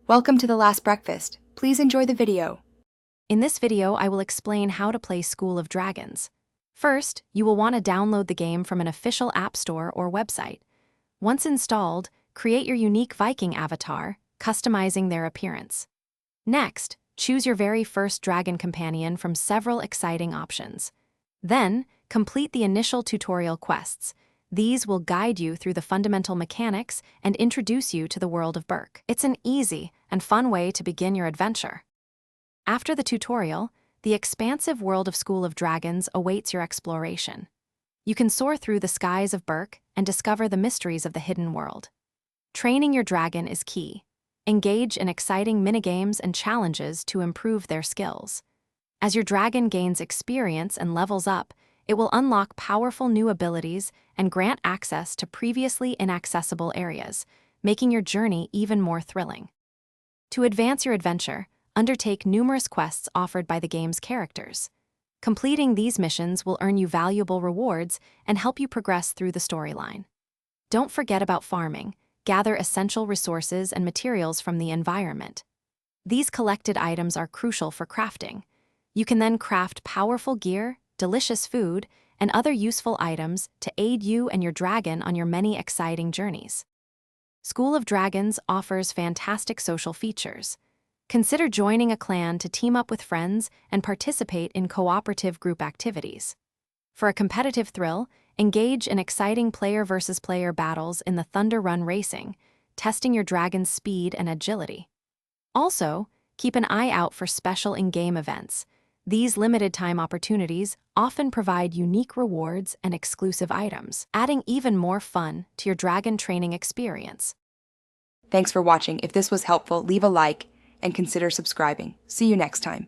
Welcome to The Last Breakfast. Please enjoy the video. In this video, I will explain how to play School of Dragons. First, you will want to download the game from an official app store or website. Once installed, create your unique Viking avatar, customizing their appearance. Next, choose your very first dragon companion from several exciting options. Then, complete the initial tutorial quests. These will guide you through the fundamental mechanics and introduce you to the world of Berk. It's an easy and fun way to begin your adventure. After the tutorial, the expansive world of School of Dragons awaits your exploration. You can soar through the skies of Berk and discover the mysteries of the hidden world. Training your dragon is key. Engage in exciting minigames and challenges to improve their skills. As your dragon gains experience and levels up, it will unlock powerful new abilities and grant access to previously inaccessible areas, making your journey even more thrilling. To advance your adventure, undertake numerous quests offered by the game's characters. Completing these missions will earn you valuable rewards and help you progress through the storyline. Don't forget about farming. Gather essential resources and materials from the environment. These collected items are crucial for crafting. You can then craft powerful gear, delicious food, and other useful items to aid you and your dragon on your many exciting journeys. School of Dragons offers fantastic social features. Consider joining a clan to team up with friends and participate in cooperative group activities. For a competitive thrill, engage in exciting player-versus-player battles in the Thunder Run racing, testing your dragon's speed and agility. Also, keep an eye out for special in-game events. These limited-time opportunities often provide unique rewards and exclusive items, adding even more fun to your dragon training experience. Thanks for watching. If this was helpful, leave a like and consider subscribing. See you next time.